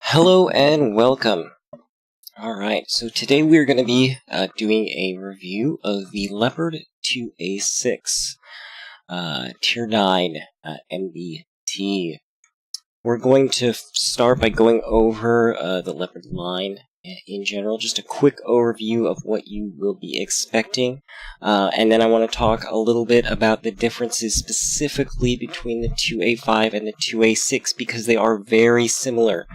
Hello and welcome. Alright, so today we're going to be doing a review of the Leopard 2a6 Tier 9 MBT. We're going to start by going over the Leopard line in general, just a quick overview of what you will be expecting, and then I want to talk a little bit about the differences specifically between the 2a5 and the 2a6 because they are very similar.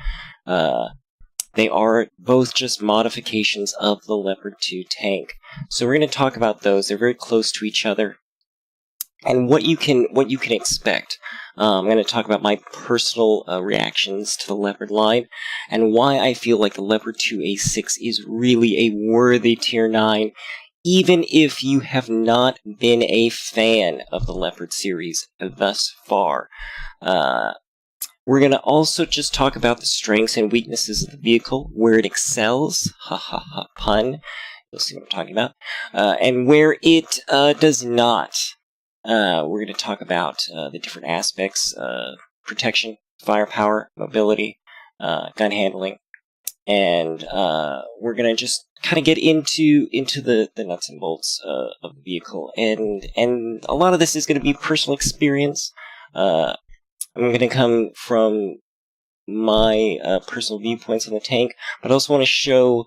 They are both just modifications of the Leopard 2 tank. So we're going to talk about those. They're very close to each other. And what you can expect. I'm going to talk about my personal reactions to the Leopard line, and why I feel like the Leopard 2a6 is really a worthy Tier 9, even if you have not been a fan of the Leopard series thus far. We're going to also just talk about the strengths and weaknesses of the vehicle, where it excels, ha ha ha pun, you'll see what I'm talking about, and where it does not. We're going to talk about the different aspects, protection, firepower, mobility, gun handling, and we're going to just kind of get into the nuts and bolts of the vehicle, and a lot of this is going to be personal experience. I'm going to come from my personal viewpoints on the tank, but I also want to show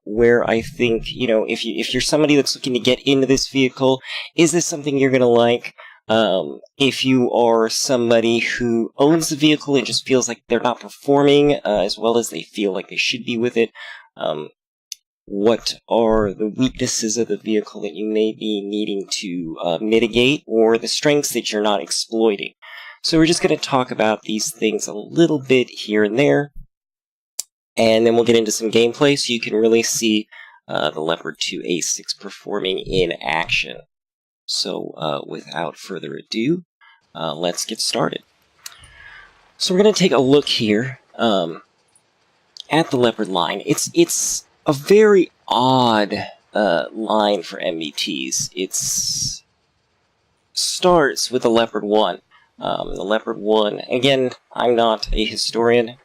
where I think, if you're somebody that's looking to get into this vehicle, is this something you're going to like? If you are somebody who owns the vehicle and just feels like they're not performing as well as they feel like they should be with it, what are the weaknesses of the vehicle that you may be needing to mitigate, or the strengths that you're not exploiting? So we're just going to talk about these things a little bit here and there, and then we'll get into some gameplay so you can really see the Leopard 2a6 performing in action. So without further ado, let's get started. So we're going to take a look here at the Leopard line. It's a very odd line for MBTs. It starts with the Leopard 1. The Leopard 1, again, I'm not a historian.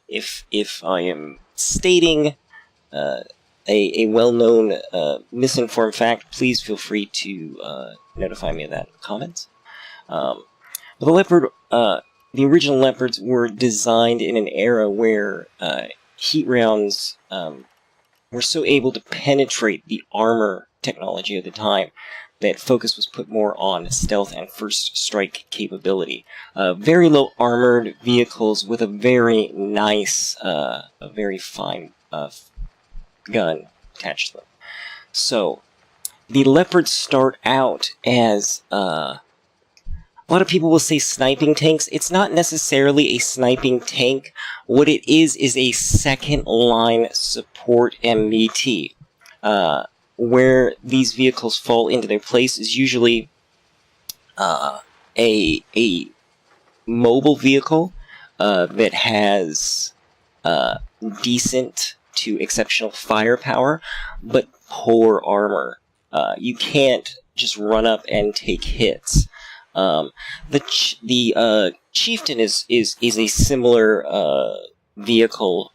If I am stating a well-known misinformed fact, please feel free to notify me of that in the comments. But the Leopard, the original Leopards were designed in an era where heat rounds were so able to penetrate the armor technology of the time that focus was put more on stealth and first strike capability. Very low armored vehicles with a very nice, a very fine gun attached to them. So, the Leopards start out as, a lot of people will say sniping tanks. It's not necessarily a sniping tank. What it is a second line support MBT. Where these vehicles fall into their place is usually a mobile vehicle that has decent to exceptional firepower, but poor armor. You can't just run up and take hits. The Chieftain is a similar vehicle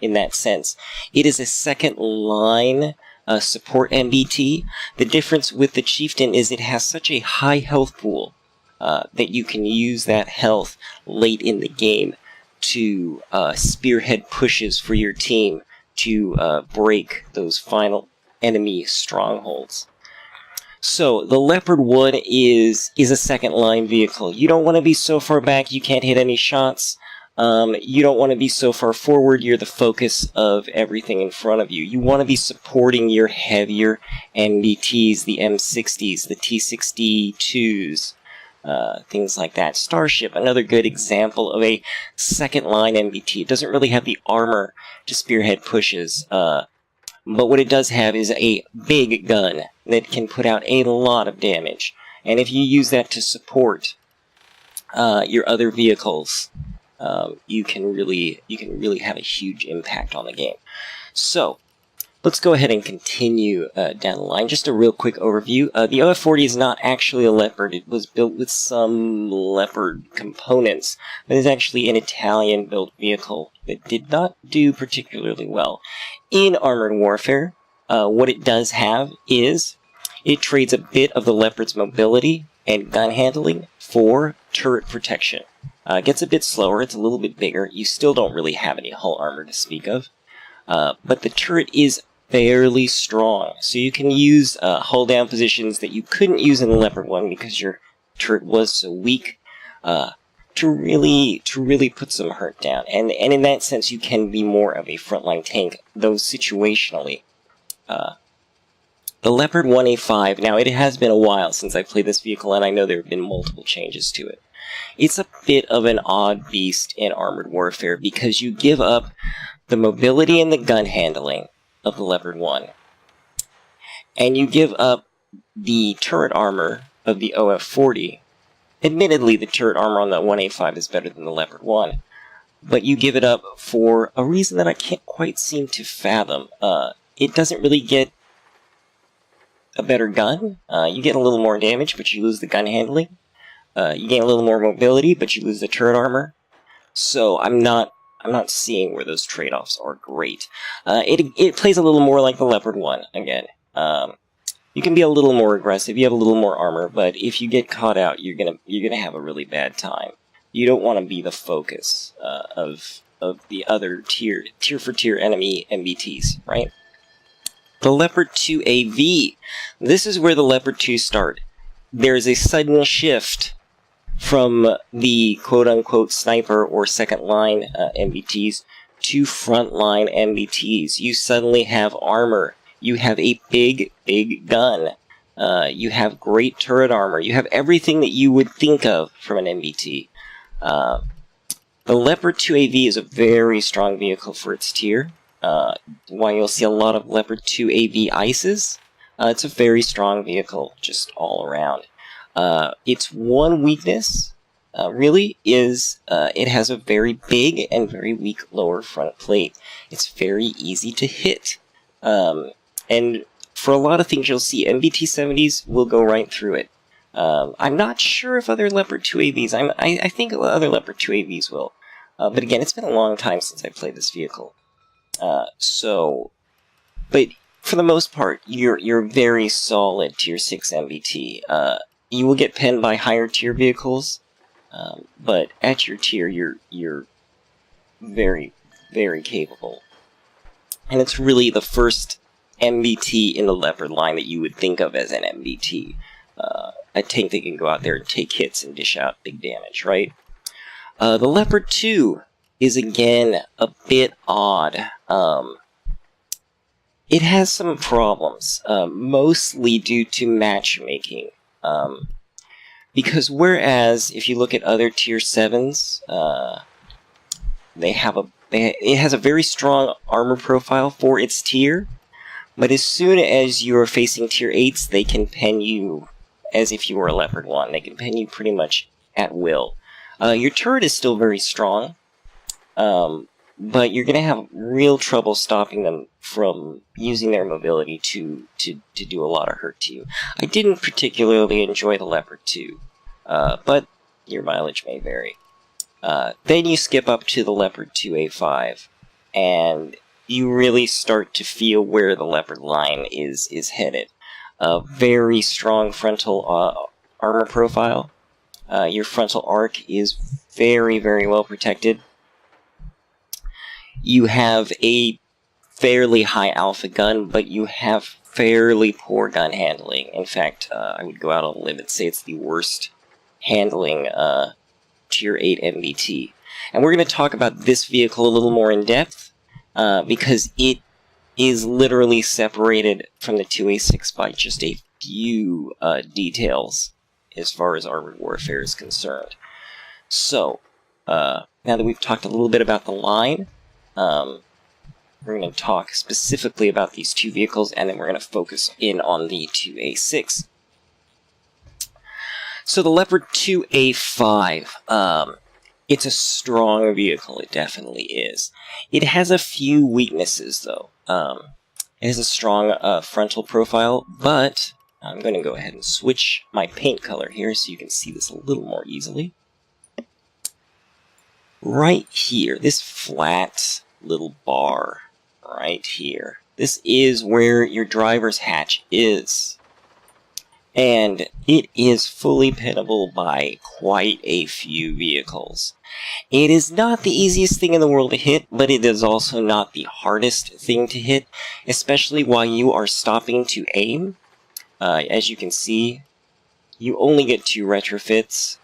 in that sense. It is a second line support MBT. The difference with the Chieftain is it has such a high health pool that you can use that health late in the game to spearhead pushes for your team to break those final enemy strongholds. So, the Leopard 1 is a second line vehicle. You don't want to be so far back you can't hit any shots. You don't want to be so far forward you're the focus of everything in front of you. You want to be supporting your heavier MBTs, the M60s, the T62s, things like that. Starship, another good example of a second line MBT. It doesn't really have the armor to spearhead pushes, but what it does have is a big gun that can put out a lot of damage. And if you use that to support your other vehicles, you can really have a huge impact on the game. So, let's go ahead and continue down the line. Just a real quick overview. The OF40 is not actually a Leopard. It was built with some Leopard components, but it's actually an Italian-built vehicle that did not do particularly well in armored warfare. What it does have is it trades a bit of the Leopard's mobility and gun handling for turret protection. It gets a bit slower, it's a little bit bigger. You still don't really have any hull armor to speak of. But the turret is fairly strong, so you can use hull down positions that you couldn't use in the Leopard 1 because your turret was so weak to really put some hurt down. And in that sense, you can be more of a frontline tank, though situationally. The Leopard 1a6, now it has been a while since I played this vehicle, and I know there have been multiple changes to it. It's a bit of an odd beast in armored warfare because you give up the mobility and the gun handling of the Leopard 1, and you give up the turret armor of the OF40. Admittedly, the turret armor on the 1a6 is better than the Leopard 1, but you give it up for a reason that I can't quite seem to fathom. It doesn't really get a better gun. You get a little more damage, but you lose the gun handling. You gain a little more mobility, but you lose the turret armor. So I'm not seeing where those trade-offs are great. It plays a little more like the Leopard 1 again. You can be a little more aggressive. You have a little more armor, but if you get caught out, you're gonna have a really bad time. You don't want to be the focus of the other tier for tier enemy MBTs, right? The Leopard 2a6. This is where the Leopard 2 start. There's a sudden shift from the quote-unquote sniper or second-line MBTs to front-line MBTs. You suddenly have armor. You have a big gun. You have great turret armor. You have everything that you would think of from an MBT. The Leopard 2a6 is a very strong vehicle for its tier. While you'll see a lot of Leopard 2a6 ices, it's a very strong vehicle, just all around. Its one weakness, really, is it has a very big and very weak lower front plate. It's very easy to hit. And for a lot of things you'll see, MBT-70s will go right through it. I'm not sure if other Leopard 2a6s, I think other Leopard 2a6s will. But again, it's been a long time since I played this vehicle. But for the most part, you're very solid tier 6 MBT. You will get penned by higher tier vehicles, but at your tier, you're very, very capable. And it's really the first MBT in the Leopard line that you would think of as an MBT. A tank that can go out there and take hits and dish out big damage, right? The Leopard 2 is again a bit odd. It has some problems, mostly due to matchmaking. Because whereas if you look at other tier 7s, it has a very strong armor profile for its tier, but as soon as you are facing tier 8s, they can pen you as if you were a Leopard 1. They can pen you pretty much at will. Your turret is still very strong, but you're going to have real trouble stopping them from using their mobility to do a lot of hurt to you. I didn't particularly enjoy the Leopard 2, but your mileage may vary. Then you skip up to the Leopard 2a6, and you really start to feel where the Leopard line is headed. A very strong frontal armor profile. Your frontal arc is very, very well protected. You have a fairly high alpha gun, but you have fairly poor gun handling. In fact, I would go out on a limb and say it's the worst handling tier 8 MBT. And we're going to talk about this vehicle a little more in depth, because it is literally separated from the 2a6 by just a few details as far as armored warfare is concerned. So, now that we've talked a little bit about the line, we're going to talk specifically about these two vehicles, and then we're going to focus in on the 2a6. So the Leopard 2a6, it's a strong vehicle, it definitely is. It has a few weaknesses, though. It has a strong frontal profile, but I'm going to go ahead and switch my paint color here so you can see this a little more easily. Right here, this flat little bar right here, this is where your driver's hatch is. And it is fully pinnable by quite a few vehicles. It is not the easiest thing in the world to hit, but it is also not the hardest thing to hit, especially while you are stopping to aim. As you can see, you only get 2 retrofits,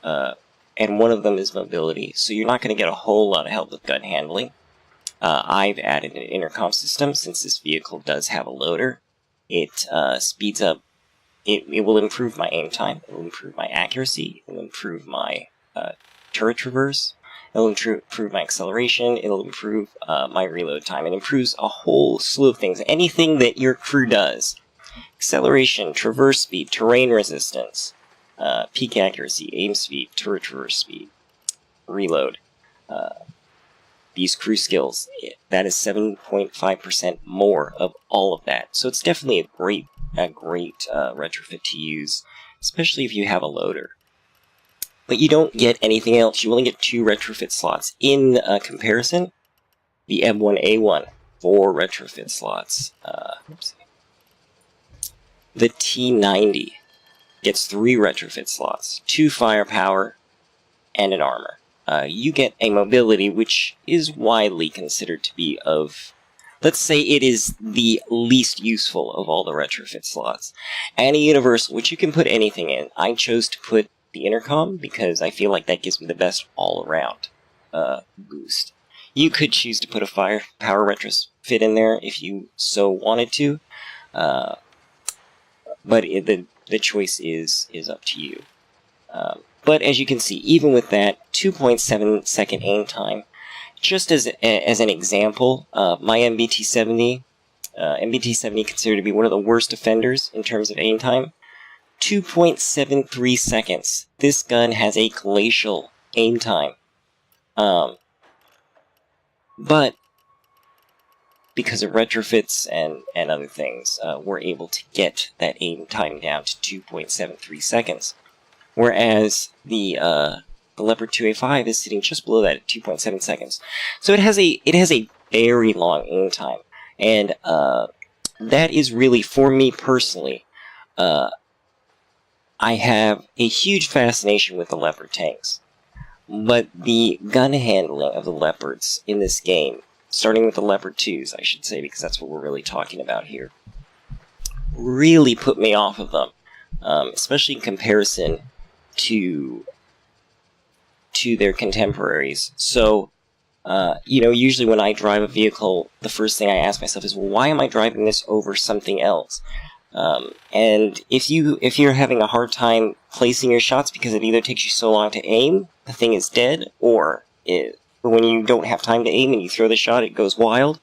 and one of them is mobility, so you're not going to get a whole lot of help with gun handling. I've added an intercom system since this vehicle does have a loader. It speeds up. It will improve my aim time, it will improve my accuracy, it will improve my turret traverse, it will improve my acceleration, it will improve my reload time. It improves a whole slew of things. Anything that your crew does. Acceleration, traverse speed, terrain resistance, peak accuracy, aim speed, turret traverse speed, reload. These crew skills, that is 7.5% more of all of that. So it's definitely a great retrofit to use, especially if you have a loader. But you don't get anything else. You only get 2 retrofit slots. In comparison, the M1A1, 4 retrofit slots. The T90 gets 3 retrofit slots, 2 firepower, and an armor. You get a mobility which is widely considered to be of, let's say it is the least useful of all the retrofit slots. And a universal, which you can put anything in. I chose to put the intercom because I feel like that gives me the best all-around boost. You could choose to put a firepower retrofit in there if you so wanted to, but the choice is up to you. But as you can see, even with that 2.7 second aim time, just as an example, my MBT-70 considered to be one of the worst offenders in terms of aim time, 2.73 seconds. This gun has a glacial aim time. But because of retrofits and other things, we're able to get that aim time down to 2.73 seconds. Whereas the Leopard 2a6 is sitting just below that at 2.7 seconds. So it has a very long aim time. And that is really, for me personally, I have a huge fascination with the Leopard tanks. But the gun handling of the Leopards in this game, starting with the Leopard 2s, I should say, because that's what we're really talking about here, really put me off of them, especially in comparison to their contemporaries. So, usually when I drive a vehicle, the first thing I ask myself is, well, why am I driving this over something else? And if you're having a hard time placing your shots because it either takes you so long to aim, the thing is dead, or when you don't have time to aim and you throw the shot, it goes wild.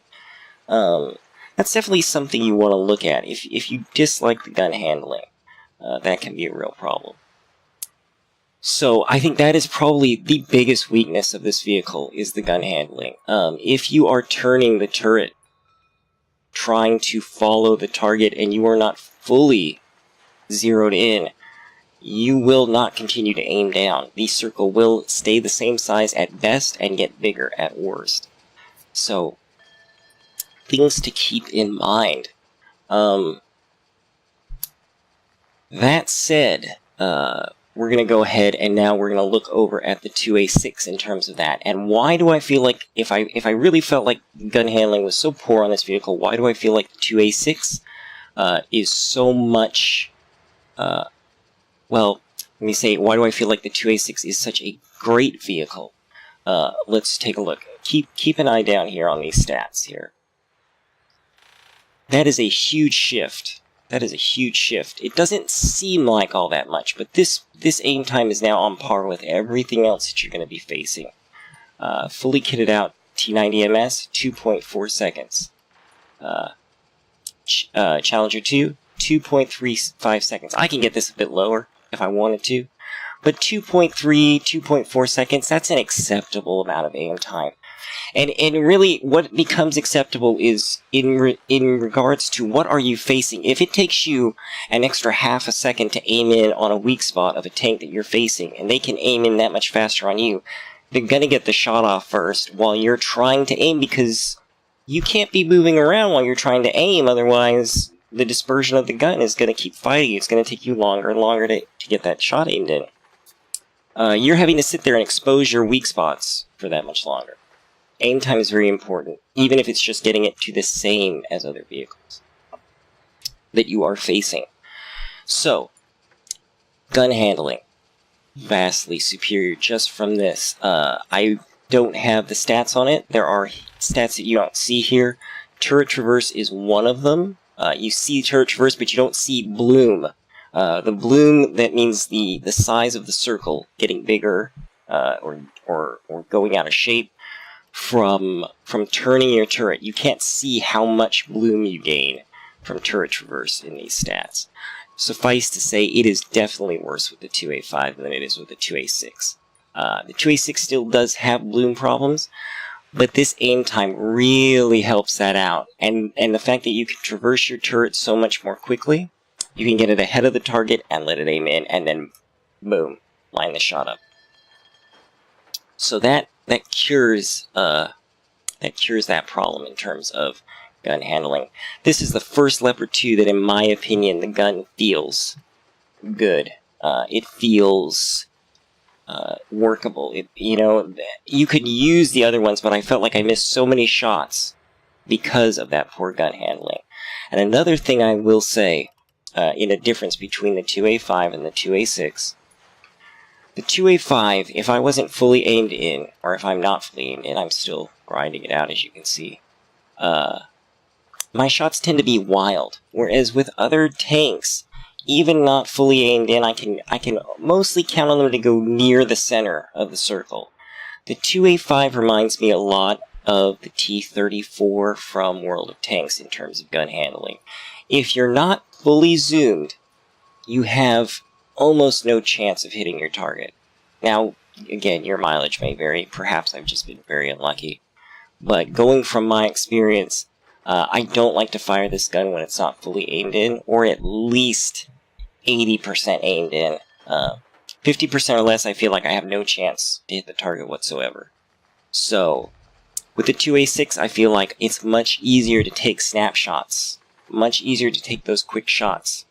That's definitely something you want to look at. If you dislike the gun handling, that can be a real problem. So I think that is probably the biggest weakness of this vehicle, is the gun handling. If you are turning the turret trying to follow the target and you are not fully zeroed in, you will not continue to aim down. The circle will stay the same size at best and get bigger at worst. So, things to keep in mind. That said, we're going to go ahead and now we're going to look over at the 2a6 in terms of that. And why do I feel like, if I really felt like gun handling was so poor on this vehicle, why do I feel like the 2a6 is so much, well, let me say, why do I feel like the 2a6 is such a great vehicle? Let's take a look. Keep an eye down here on these stats here. That is a huge shift. That is a huge shift. It doesn't seem like all that much, but this aim time is now on par with everything else that you're going to be facing. Fully kitted out T90MS, 2.4 seconds. Challenger 2, 2.35 seconds. I can get this a bit lower if I wanted to, but 2.3, 2.4 seconds, that's an acceptable amount of aim time. And really, what becomes acceptable is in regards to what are you facing. If it takes you an extra half a second to aim in on a weak spot of a tank that you're facing, and they can aim in that much faster on you, they're gonna get the shot off first while you're trying to aim, because you can't be moving around while you're trying to aim, otherwise the dispersion of the gun is going to keep fighting you. It's going to take you longer and longer to get that shot aimed in. You're having to sit there and expose your weak spots for that much longer. Aim time is very important, even if it's just getting it to the same as other vehicles that you are facing. So, gun handling. Vastly superior just from this. I don't have the stats on it. There are stats that you don't see here. Turret traverse is one of them. You see turret traverse, but you don't see bloom. The bloom, that means the size of the circle getting bigger, or going out of shape from turning your turret. You can't see how much bloom you gain from turret traverse in these stats. Suffice to say, it is definitely worse with the 2A5 than it is with the 2A6. The 2A6 still does have bloom problems, but this aim time really helps that out. And the fact that you can traverse your turret so much more quickly, you can get it ahead of the target and let it aim in, and then boom, line the shot up. So that cures that problem in terms of gun handling. This is the first Leopard 2 that, in my opinion, the gun feels good. It feels workable. You could use the other ones, but I felt like I missed so many shots because of that poor gun handling. And another thing I will say, in a difference between the 2A5 and the 2A6, the 2A5, if I wasn't fully aimed in, or if I'm not fully aimed in, I'm still grinding it out, as you can see, my shots tend to be wild. Whereas with other tanks, even not fully aimed in, I can mostly count on them to go near the center of the circle. The 2A5 reminds me a lot of the T-34 from World of Tanks in terms of gun handling. If you're not fully zoomed, you have almost no chance of hitting your target. Now, again, your mileage may vary. Perhaps I've just been very unlucky. But going from my experience, I don't like to fire this gun when it's not fully aimed in, or at least 80% aimed in. 50% or less, I feel like I have no chance to hit the target whatsoever. So, with the 2A6, I feel like it's much easier to take snapshots. Much easier to take those quick shots.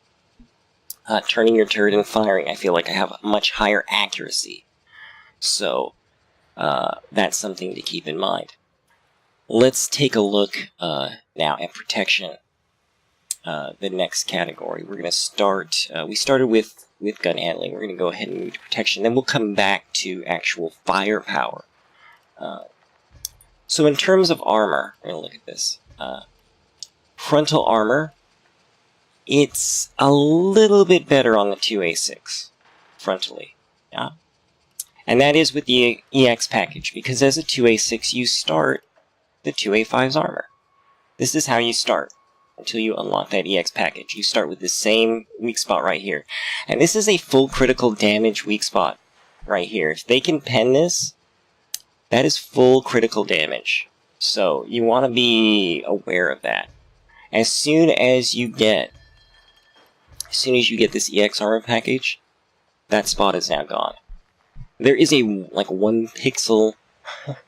Turning your turret and firing, I feel like I have a much higher accuracy. So, that's something to keep in mind. Let's take a look now at protection. The next category. We're going to start, we started with gun handling. We're going to go ahead and move to protection. Then we'll come back to actual firepower. So in terms of armor, we're going to look at this. Frontal armor, it's a little bit better on the 2A6, frontally. Yeah? And that is with the EX package, because as a 2A6, you start the 2A5's armor. This is how you start until you unlock that EX package. You start with the same weak spot right here. And this is a full critical damage weak spot right here. If they can pen this, that is full critical damage. So you want to be aware of that. As soon as you get this EX armor package, that spot is now gone. There is a, 1 pixel,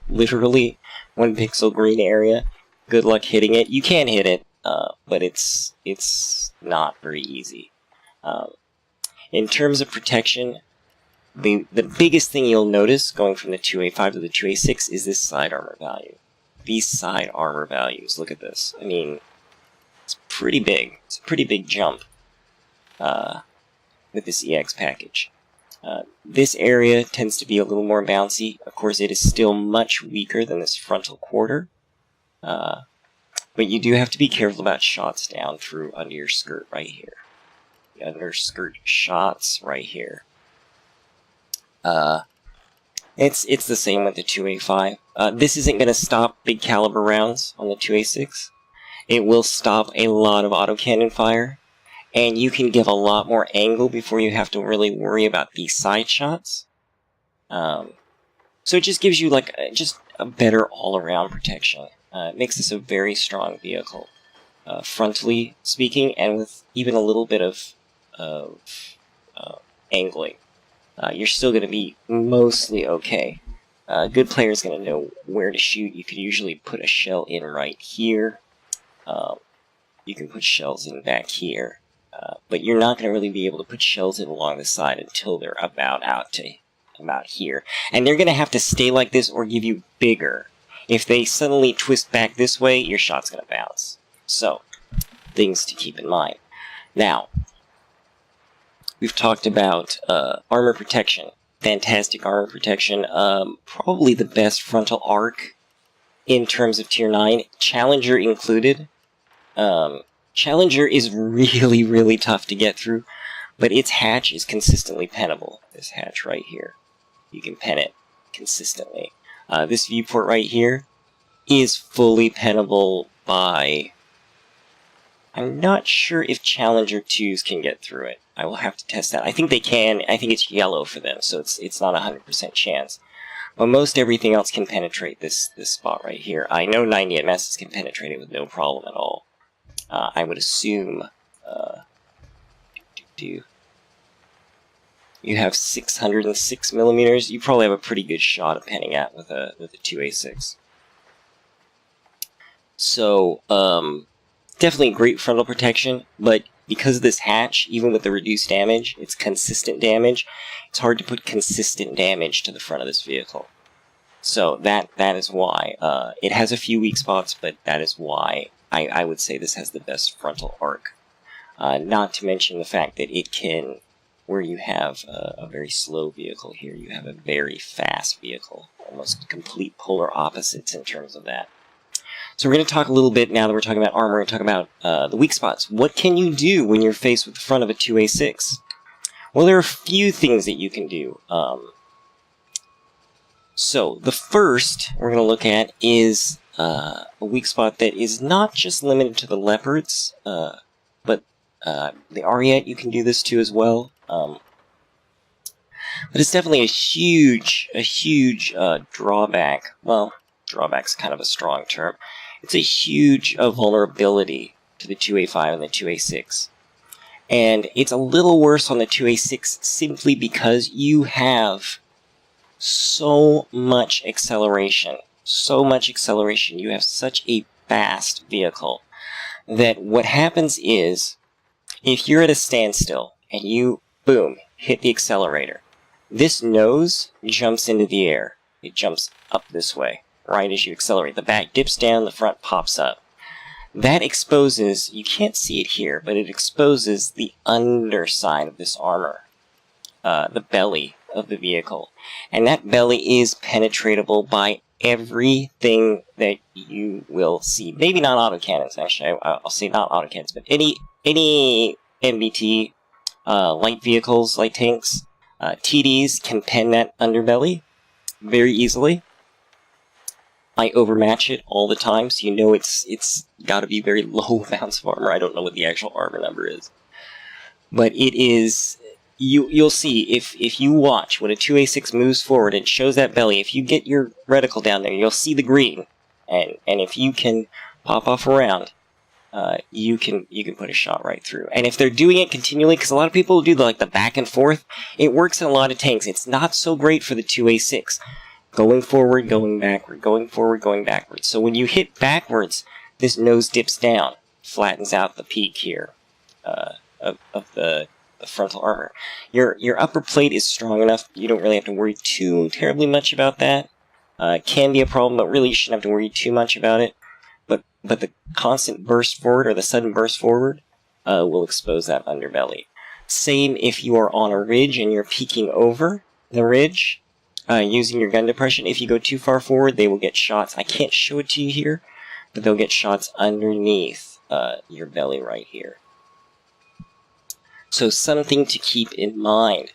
literally 1 pixel green area. Good luck hitting it. You can hit it, but it's not very easy. In terms of protection, the biggest thing you'll notice going from the 2A5 to the 2A6 is this side armor value. These side armor values, look at this. I mean, it's pretty big. It's a pretty big jump with this EX package. This area tends to be a little more bouncy. Of course, it is still much weaker than this frontal quarter. But you do have to be careful about shots down through under your skirt right here. The underskirt shots right here. It's the same with the 2A5. This isn't going to stop big caliber rounds on the 2A6. It will stop a lot of autocannon fire, and you can give a lot more angle before you have to really worry about these side shots. So it just gives you just a better all-around protection. It makes this a very strong vehicle, frontally speaking, and with even a little bit of angling. You're still going to be mostly okay. A good player is going to know where to shoot. You can usually put a shell in right here. You can put shells in back here. But you're not going to really be able to put shells in along the side until they're about here. And they're going to have to stay like this or give you bigger. If they suddenly twist back this way, your shot's going to bounce. So, things to keep in mind. Now, we've talked about armor protection. Fantastic armor protection. Probably the best frontal arc in terms of Tier 9. Challenger included. Challenger is really, really tough to get through, but its hatch is consistently pennable. This hatch right here. You can pen it consistently. This viewport right here is fully pennable by... I'm not sure if Challenger 2s can get through it. I will have to test that. I think they can. I think it's yellow for them, so it's not a 100% chance. But most everything else can penetrate this spot right here. I know 98 Messes can penetrate it with no problem at all. I would assume you have 606 millimeters. You probably have a pretty good shot of penning at with a 2a6. So definitely great frontal protection, but because of this hatch, even with the reduced damage, it's consistent damage. It's hard to put consistent damage to the front of this vehicle. So that is why it has a few weak spots, but that is why I would say this has the best frontal arc. Not to mention the fact that it can, where you have a very slow vehicle here, you have a very fast vehicle. Almost complete polar opposites in terms of that. So we're going to talk a little bit, now that we're talking about armor, and talk about the weak spots. What can you do when you're faced with the front of a 2a6? Well, there are a few things that you can do. So the first we're going to look at is a weak spot that is not just limited to the Leopards, but the Ariete you can do this to as well. But it's definitely a huge drawback. Well, drawback's kind of a strong term. It's a huge vulnerability to the 2a5 and the 2a6. And it's a little worse on the 2a6 simply because you have so much acceleration. You have such a fast vehicle that what happens is, if you're at a standstill and you, boom, hit the accelerator, this nose jumps into the air. It jumps up this way, right as you accelerate. The back dips down, the front pops up. That exposes, you can't see it here, but it exposes the underside of this armor, the belly of the vehicle. And that belly is penetratable by everything that you will see. Maybe not autocannons, actually. I'll say not autocannons, but any MBT, light vehicles, light tanks, TDs can pen that underbelly very easily. I overmatch it all the time, so you know it's got to be very low amounts of armor. I don't know what the actual armor number is, but it is. You'll see if you watch when a 2a6 moves forward and shows that belly. If you get your reticle down there, you'll see the green, and if you can pop off around, you can put a shot right through. And if they're doing it continually, because a lot of people do the back and forth, it works in a lot of tanks. It's not so great for the 2a6. Going forward, going backward, going forward, going backwards. So when you hit backwards, this nose dips down, flattens out the peak here of the frontal armor. Your upper plate is strong enough, you don't really have to worry too terribly much about that. It can be a problem, but really you shouldn't have to worry too much about it. But the constant burst forward, or the sudden burst forward, will expose that underbelly. Same if you are on a ridge and you're peeking over the ridge, using your gun depression. If you go too far forward, they will get shots. I can't show it to you here, but they'll get shots underneath your belly right here. So something to keep in mind.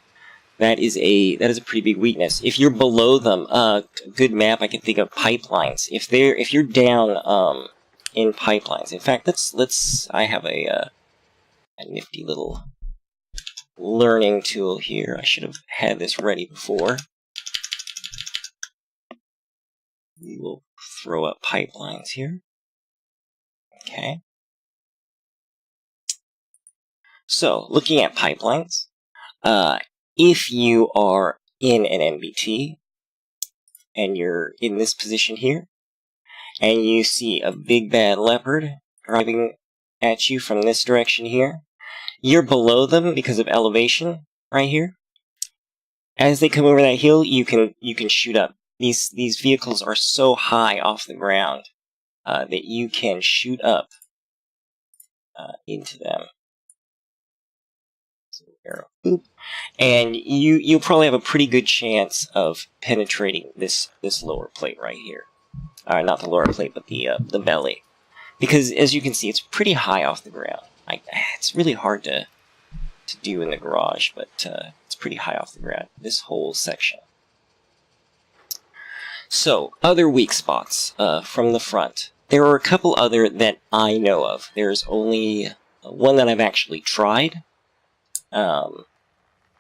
That is a pretty big weakness. If you're below them, a good map I can think of, pipelines. If you're down in pipelines. In fact, I have a nifty little learning tool here. I should have had this ready before. we will throw up pipelines here. Okay. So, looking at pipelines, if you are in an NBT, and you're in this position here, and you see a big bad leopard driving at you from this direction here, you're below them because of elevation right here. As they come over that hill, you can shoot up. These vehicles are so high off the ground that you can shoot up into them. So, arrow, boop. And you'll probably have a pretty good chance of penetrating this lower plate right here. Not the lower plate, but the belly. Because, as you can see, it's pretty high off the ground. It's really hard to do in the garage, but it's pretty high off the ground, this whole section. So, other weak spots from the front. There are a couple other that I know of. There's only one that I've actually tried, but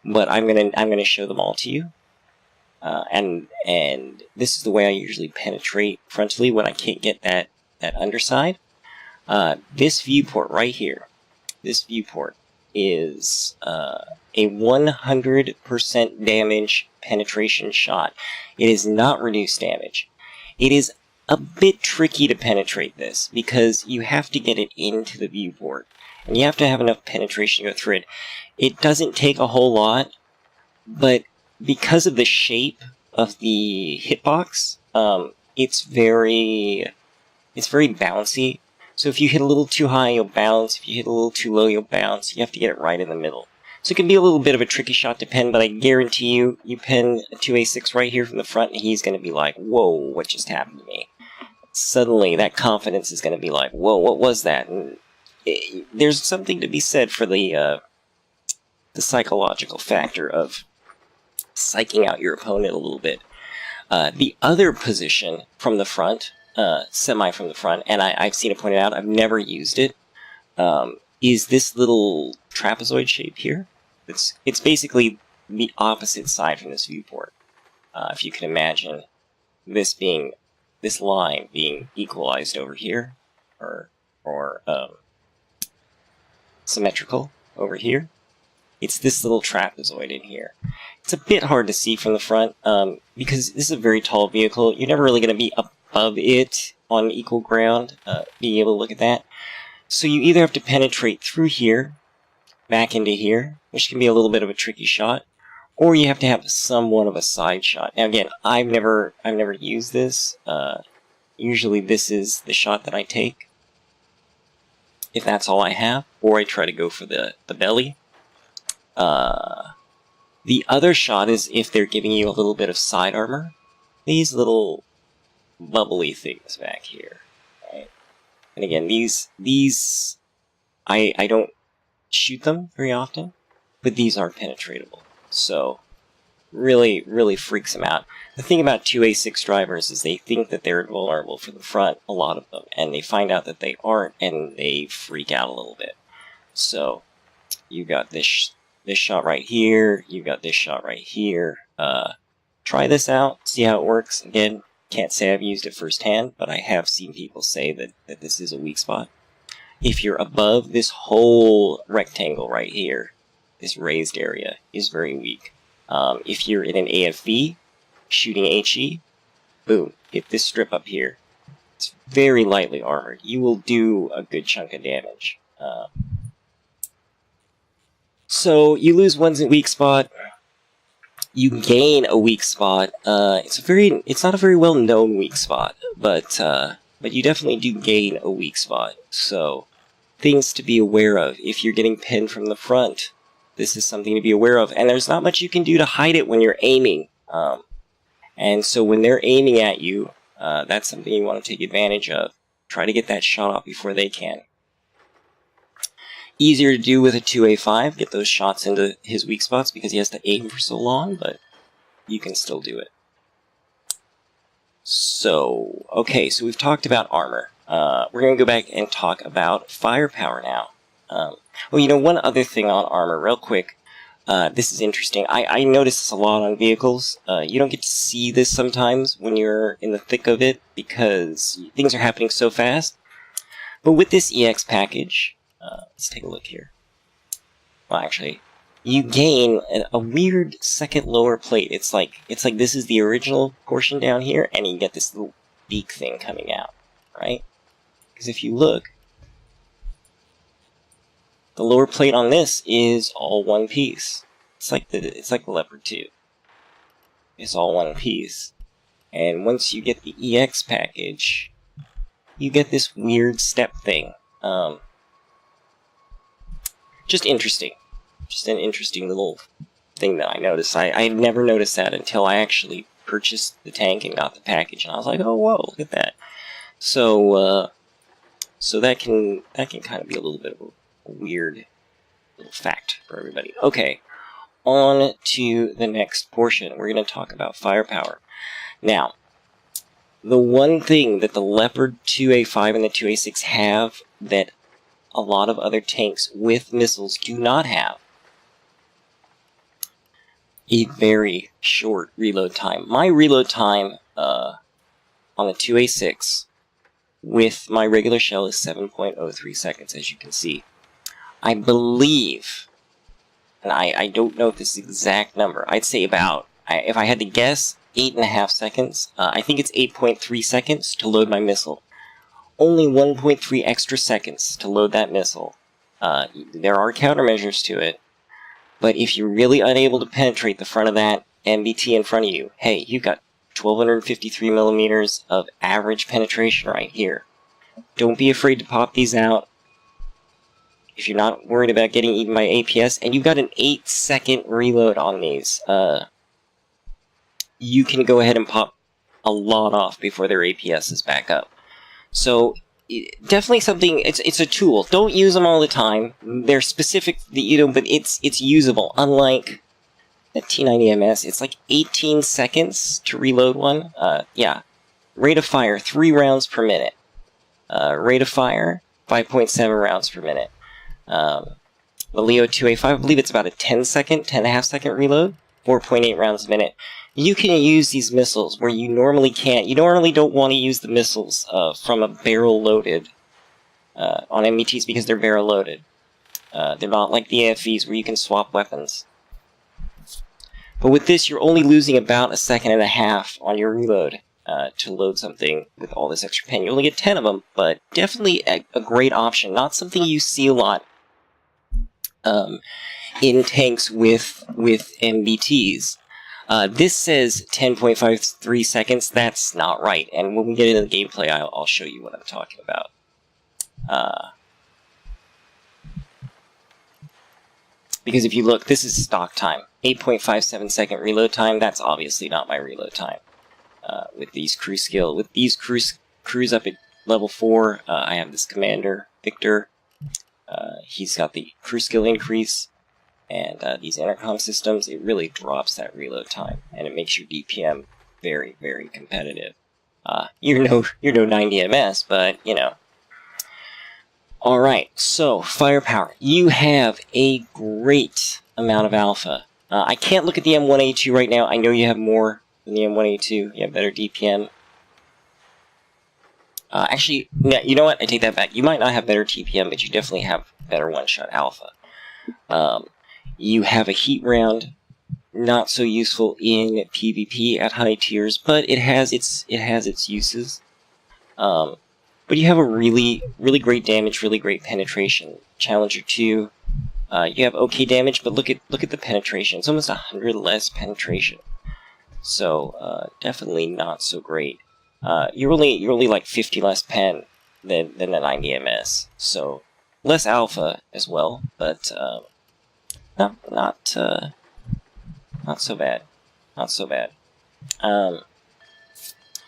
I'm gonna show them all to you. And this is the way I usually penetrate frontally when I can't get that underside. This viewport right here, this viewport is a 100% damage penetration shot. It is not reduced damage. It is a bit tricky to penetrate this because you have to get it into the viewport, and you have to have enough penetration to go through it. It doesn't take a whole lot, but because of the shape of the hitbox, it's very bouncy. So if you hit a little too high, you'll bounce. If you hit a little too low, you'll bounce. You have to get it right in the middle. So it can be a little bit of a tricky shot to pen, but I guarantee you pen a 2a6 right here from the front, and he's going to be like, whoa, what just happened to me? Suddenly, that confidence is going to be like, whoa, what was that? And there's something to be said for the psychological factor of psyching out your opponent a little bit. The other position from the front, semi from the front, and I've seen it pointed out, I've never used it, is this little trapezoid shape here. It's basically the opposite side from this viewport. If you can imagine this line being equalized over here, or symmetrical over here. It's this little trapezoid in here. It's a bit hard to see from the front, because this is a very tall vehicle. You're never really going to be above it on equal ground, being able to look at that. So you either have to penetrate through here, back into here, which can be a little bit of a tricky shot, or you have to have somewhat of a side shot. Now again, I've never used this. Usually this is the shot that I take, if that's all I have, or I try to go for the belly. The other shot is if they're giving you a little bit of side armor. These little bubbly things back here, right? And again, these I don't shoot them very often, but these are penetratable. So really, really freaks them out. The thing about 2a6 drivers is they think that they're invulnerable for the front, a lot of them, and they find out that they aren't, and they freak out a little bit. So you got this shot right here, you got this shot right here. Try this out, see how it works. Again, can't say I've used it firsthand, but I have seen people say that this is a weak spot. If you're above this whole rectangle right here, this raised area is very weak. If you're in an AFV, shooting HE, boom, hit this strip up here. It's very lightly armored. You will do a good chunk of damage. So you lose one's weak spot, you gain a weak spot. It's not a very well known weak spot, but you definitely do gain a weak spot. So things to be aware of if you're getting pinned from the front. This is something to be aware of, and there's not much you can do to hide it when you're aiming. And so when they're aiming at you, that's something you want to take advantage of. Try to get that shot off before they can. Easier to do with a 2a5, get those shots into his weak spots because he has to aim for so long, but you can still do it. So, okay, so we've talked about armor. We're going to go back and talk about firepower now. Well, one other thing on armor, real quick. this is interesting. I notice this a lot on vehicles. You don't get to see this sometimes when you're in the thick of it because things are happening so fast. But with this EX package, let's take a look here. Well, actually, you gain a weird second lower plate. It's like this is the original portion down here, and you get this little beak thing coming out, right? Because if you look, the lower plate on this is all one piece. It's like the Leopard 2. It's all one piece. And once you get the EX package, you get this weird step thing. Just interesting. Just an interesting little thing that I noticed. I had never noticed that until I actually purchased the tank and got the package, and I was like, oh, whoa, look at that. So, so that can kind of be a little bit of a weird little fact for everybody. Okay, on to the next portion. We're going to talk about firepower. Now, the one thing that the Leopard 2a5 and the 2a6 have that a lot of other tanks with missiles do not have: a very short reload time. My reload time on the 2a6 with my regular shell is 7.03 seconds, as you can see. I believe, and I don't know if this is the exact number, I'd say about, if I had to guess, 8.5 seconds. I think it's 8.3 seconds to load my missile. Only 1.3 extra seconds to load that missile. There are countermeasures to it, but if you're really unable to penetrate the front of that MBT in front of you, hey, you've got 1,253 millimeters of average penetration right here. Don't be afraid to pop these out if you're not worried about getting eaten by APS, and you've got an 8-second reload on these. You can go ahead and pop a lot off before their APS is back up. So, definitely something, it's a tool. Don't use them all the time. They're specific, but it's usable. Unlike the T90MS, it's like 18 seconds to reload one. Yeah. Rate of fire, 3 rounds per minute. Rate of fire, 5.7 rounds per minute. The Leo 2A5, I believe it's about a 10.5 second reload, 4.8 rounds a minute. You can use these missiles where you normally can't. You normally don't want to use the missiles from a barrel loaded on MBTs because they're barrel loaded. They're not like the AFVs where you can swap weapons. But with this, you're only losing about 1.5 seconds on your reload to load something with all this extra pen. You only get 10 of them, but definitely a great option. Not something you see a lot in tanks with MBTs. This says 10.53 seconds. That's not right. And when we get into the gameplay, I'll show you what I'm talking about. Because if you look, this is stock time. 8.57 second reload time. That's obviously not my reload time. With these crews up at level 4, I have this commander, Victor. He's got the crew skill increase. And these intercom systems, it really drops that reload time, and it makes your DPM very, very competitive. You're no 90MS, but you know. All right, so firepower. You have a great amount of alpha. I can't look at the M1A2 right now. I know you have more than the M1A2. You have better DPM. Actually, no, you know what? I take that back. You might not have better TPM, but you definitely have better one-shot alpha. You have a heat round, not so useful in PvP at high tiers, but it has its uses. But you have a really great damage, really great penetration. Challenger 2, you have okay damage, but look at the penetration. It's almost 100 less penetration. So definitely not so great. You're only like 50 less pen than the 90MS. So less alpha as well, but not so bad. Not so bad.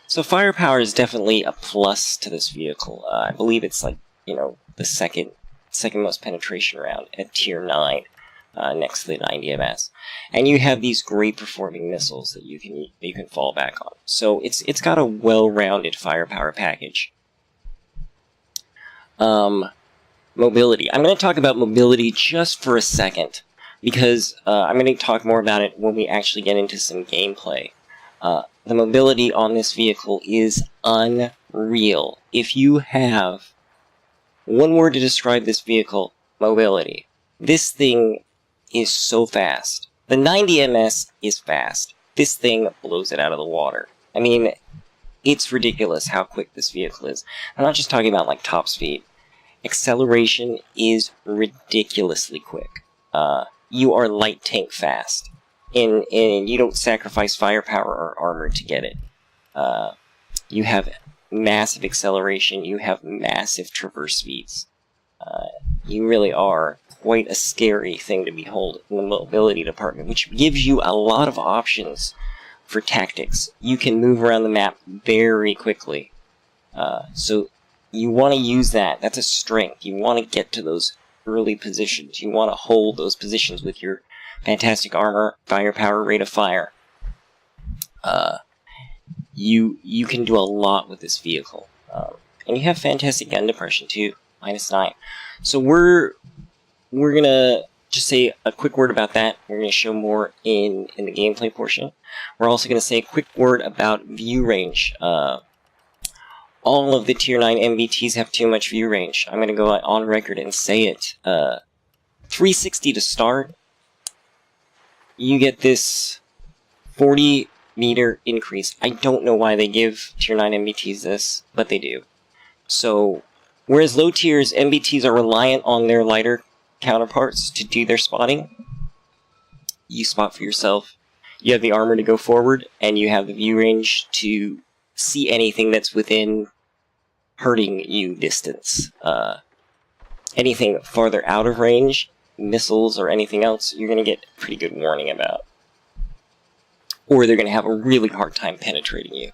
So firepower is definitely a plus to this vehicle. I believe it's like, you know, the second most penetration round at tier 9, next to the 90MS. And you have these great performing missiles that you can fall back on. So it's got a well-rounded firepower package. Mobility. I'm going to talk about mobility just for a second. because I'm going to talk more about it when we actually get into some gameplay. The mobility on this vehicle is unreal. If you have one word to describe this vehicle, mobility. This thing is so fast. The 90 ms is fast. This thing blows it out of the water. I mean, it's ridiculous how quick this vehicle is. I'm not just talking about like top speed. Acceleration is ridiculously quick. You are light tank fast. And you don't sacrifice firepower or armor to get it. You have massive acceleration, you have massive traverse speeds. You really are quite a scary thing to behold in the mobility department, which gives you a lot of options for tactics. You can move around the map very quickly. So you want to use that. That's a strength. You want to get to those early positions. You want to hold those positions with your fantastic armor, firepower, rate of fire. You can do a lot with this vehicle. And you have fantastic gun depression too, -9. So we're gonna just say a quick word about that. We're gonna show more in the gameplay portion. We're also gonna say a quick word about view range. All of the Tier 9 MBTs have too much view range. I'm gonna go on record and say it. 360 to start. You get this 40-meter increase. I don't know why they give Tier 9 MBTs this, but they do. So, whereas low tiers MBTs are reliant on their lighter counterparts to do their spotting, you spot for yourself. You have the armor to go forward, and you have the view range to see anything that's within hurting you distance. Anything farther out of range, missiles or anything else, you're going to get pretty good warning about. Or they're going to have a really hard time penetrating you.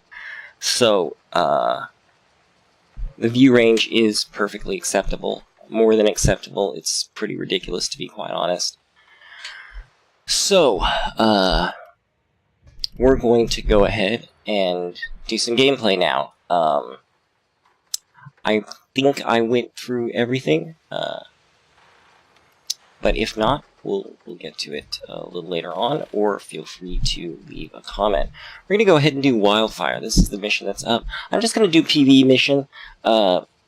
So, the view range is perfectly acceptable. More than acceptable. It's pretty ridiculous, to be quite honest. So, we're going to go ahead and do some gameplay now. I think I went through everything, but if not, we'll get to it a little later on, or feel free to leave a comment. We're going to go ahead and do Wildfire. This is the mission that's up. I'm just going to do PvE mission.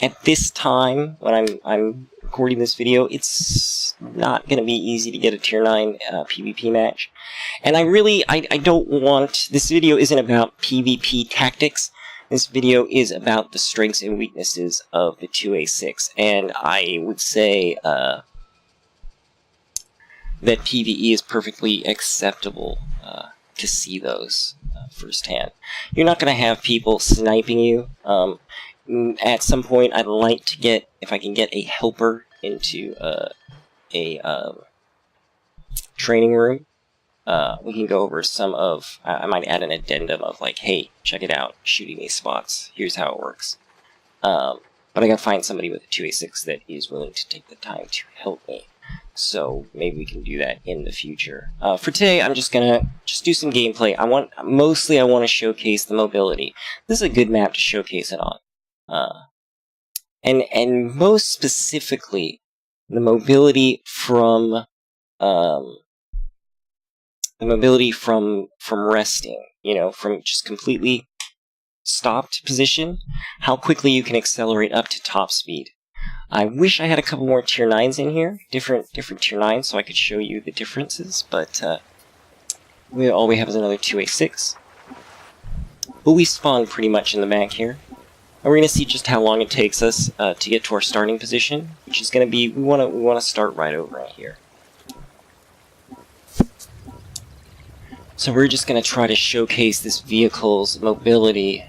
At this time, when I'm recording this video, it's not going to be easy to get a Tier 9 PvP match. And I don't want... This video isn't about PvP tactics. This video is about the strengths and weaknesses of the 2a6. And I would say... that PvE is perfectly acceptable to see those firsthand. You're not going to have people sniping you. At some point, I'd like to get, if I can get a helper into a training room, we can go over some of, I might add an addendum of like, hey, check it out, shooting these spots, here's how it works. But I gotta find somebody with a 2a6 that is willing to take the time to help me. So maybe we can do that in the future. For today, I'm just gonna do some gameplay. I want to showcase the mobility. This is a good map to showcase it on. And most specifically, the mobility from resting. You know, from just completely stopped position. How quickly you can accelerate up to top speed. I wish I had a couple more Tier 9s in here, different Tier 9s, so I could show you the differences, but all we have is another 2a6. But we spawn pretty much in the back here. And we're going to see just how long it takes us to get to our starting position, which is going to be, we want to start right over in here. So we're just going to try to showcase this vehicle's mobility,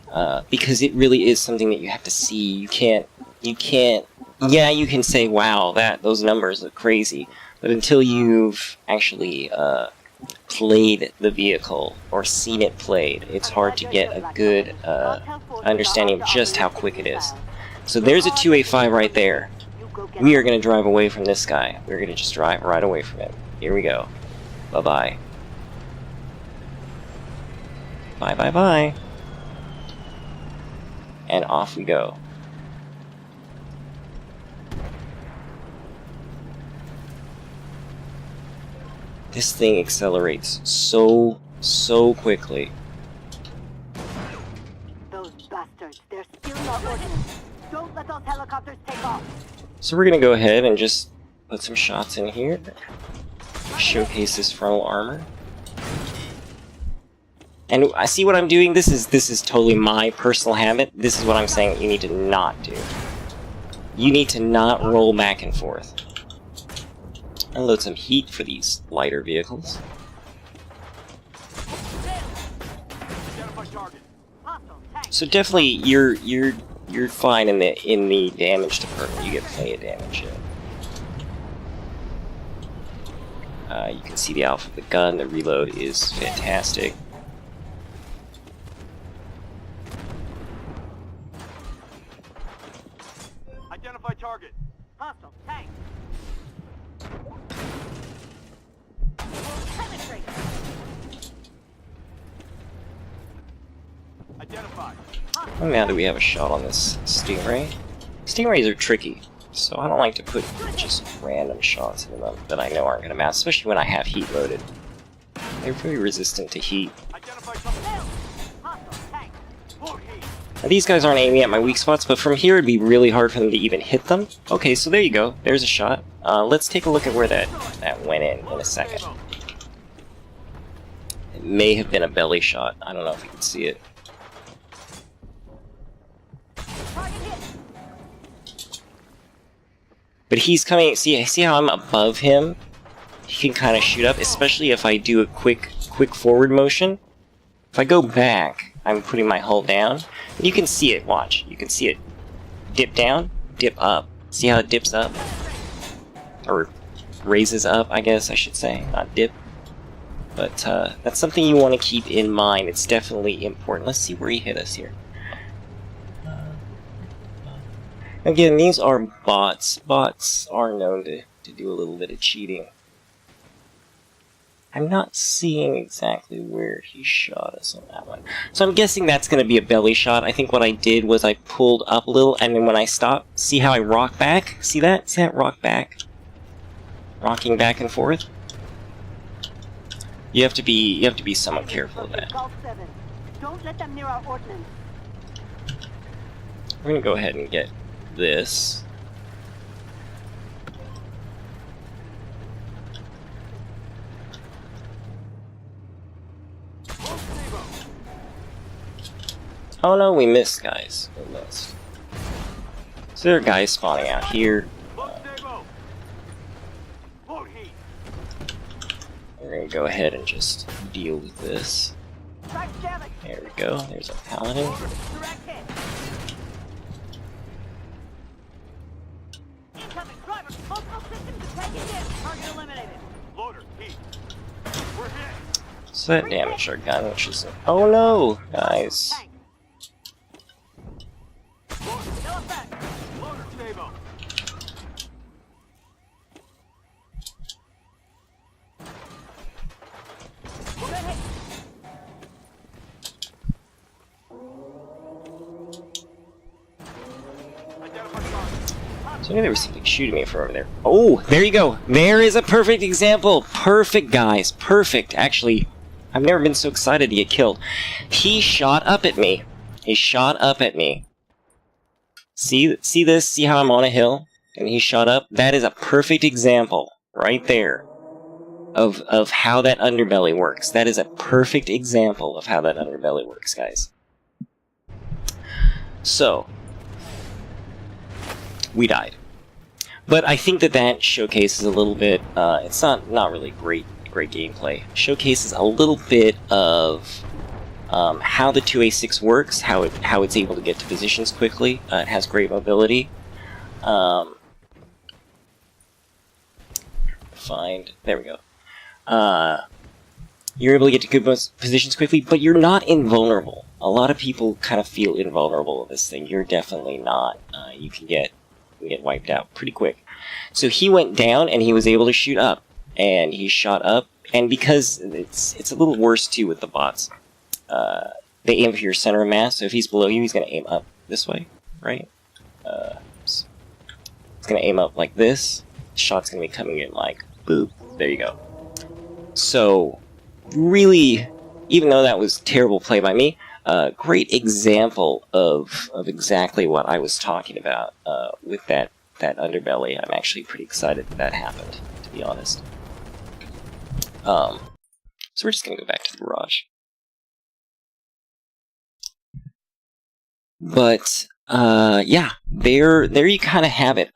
because it really is something that you have to see. You can't, yeah, you can say, wow, those numbers look crazy, but until you've actually played the vehicle or seen it played, it's hard to get a good understanding of just how quick it is. So there's a 2a5 right there. We are going to drive away from this guy. We're going to just drive right away from him. Here we go. Bye-bye. Bye-bye-bye. And off we go. This thing accelerates so quickly. Those bastards, they're stealing our ordnance. Don't let those helicopters take off. So we're gonna go ahead and just put some shots in here. Showcase this frontal armor. And I see what I'm doing. This is totally my personal habit. This is what I'm saying you need to not do. You need to not roll back and forth. Unload some heat for these lighter vehicles. So definitely, you're fine in the damage department. You get plenty of damage. You can see the alpha of the gun. The reload is fantastic. Identify target. Hostile tank. Identified. And now that we have a shot on this Stingray. Stingrays are tricky, so I don't like to put just random shots in them that I know aren't going to match, especially when I have heat loaded. They're very resistant to heat. Identify target. Hostile tank. Load heat. Now, these guys aren't aiming at my weak spots, but from here it'd be really hard for them to even hit them. Okay, so there you go. There's a shot. Let's take a look at where that went in a second. It may have been a belly shot. I don't know if you can see it. But he's coming. See how I'm above him? He can kind of shoot up, especially if I do a quick forward motion. If I go back, I'm putting my hull down. And you can see it. Watch. You can see it dip down, dip up. See how it dips up? Or raises up, I guess I should say, not dip. But that's something you want to keep in mind. It's definitely important. Let's see where he hit us here. Again, these are bots. Bots are known to do a little bit of cheating. I'm not seeing exactly where he shot us on that one. So I'm guessing that's going to be a belly shot. I think what I did was I pulled up a little, and then when I stopped, see how I rock back? See that? See that rock back? Rocking back and forth? You have to be somewhat careful of that. Don't let them near our ordnance. We're going to go ahead and get this. Oh no, we missed, guys. We missed. So there are guys spawning out here. We're going to go ahead and just deal with this. There we go. There's a paladin. So that damaged our gun, which is... Oh no, guys. So I knew there was something shooting me from over there. Oh, there you go. There is a perfect example. Perfect, guys. Perfect. Actually, I've never been so excited to get killed. He shot up at me. He shot up at me. See this? See how I'm on a hill? And he shot up? That is a perfect example, right there, of how that underbelly works. That is a perfect example of how that underbelly works, guys. So, we died. But I think that showcases a little bit, it's not really great gameplay. Showcases a little bit of how the 2a6 works, how it's able to get to positions quickly. It has great mobility. There we go. You're able to get to good positions quickly, but you're not invulnerable. A lot of people kind of feel invulnerable with this thing. You're definitely not. You can get wiped out pretty quick. So he went down and he was able to shoot up, and he shot up. And because it's a little worse too with the bots, they aim for your center of mass. So if he's below you, he's going to aim up this way, right? He's going to aim up like this. The shot's going to be coming in like boop. There you go. So, really, even though that was terrible play by me, great example of exactly what I was talking about with that underbelly. I'm actually pretty excited that happened, to be honest. So we're just gonna go back to the garage. But yeah, there you kind of have it.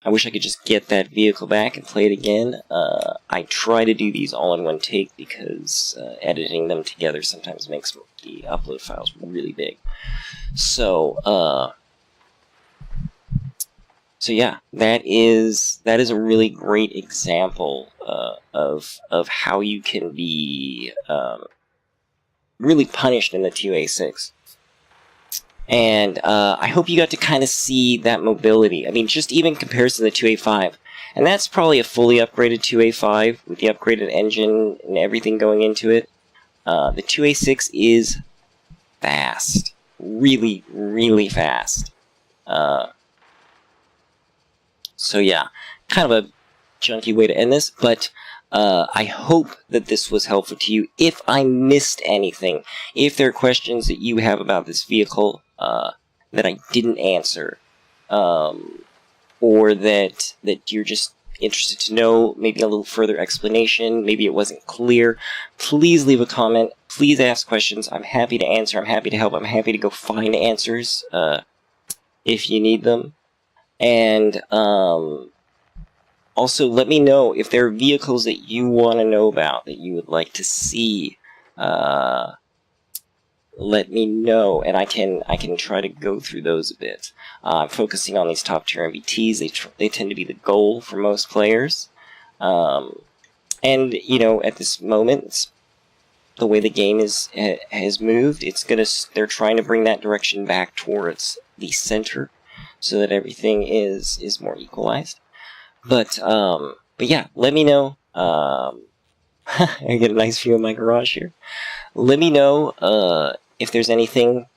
I wish I could just get that vehicle back and play it again. I try to do these all in one take because editing them together sometimes makes the upload files really big. So yeah, that is a really great example of how you can be really punished in the 2a6. And I hope you got to kind of see that mobility. I mean, just even in comparison to the 2a5. And that's probably a fully upgraded 2a5 with the upgraded engine and everything going into it. The 2a6 is fast. Really, really fast. So yeah, kind of a junky way to end this, but I hope that this was helpful to you. If I missed anything, if there are questions that you have about this vehicle that I didn't answer, or that you're just interested to know, maybe a little further explanation, maybe it wasn't clear, please leave a comment, please ask questions. I'm happy to answer, I'm happy to help, I'm happy to go find answers if you need them. And also, let me know if there are vehicles that you want to know about, that you would like to see. Let me know, and I can try to go through those a bit. I'm focusing on these top tier MVTs. They tend to be the goal for most players. And you know, at this moment, the way the game has moved, they're trying to bring that direction back towards the center, so that everything is more equalized. But yeah, let me know. I get a nice view of my garage here. Let me know if there's anything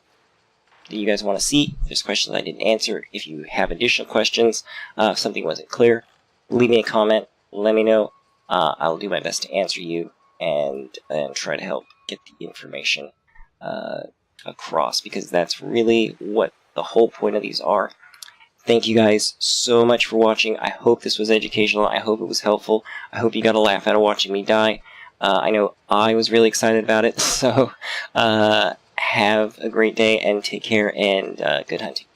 that you guys want to see. If there's questions I didn't answer. If you have additional questions, if something wasn't clear, leave me a comment. Let me know. I'll do my best to answer you and try to help get the information across, because that's really what the whole point of these are. Thank you guys so much for watching. I hope this was educational. I hope it was helpful. I hope you got a laugh out of watching me die. I know I was really excited about it. So have a great day and take care, and good hunting.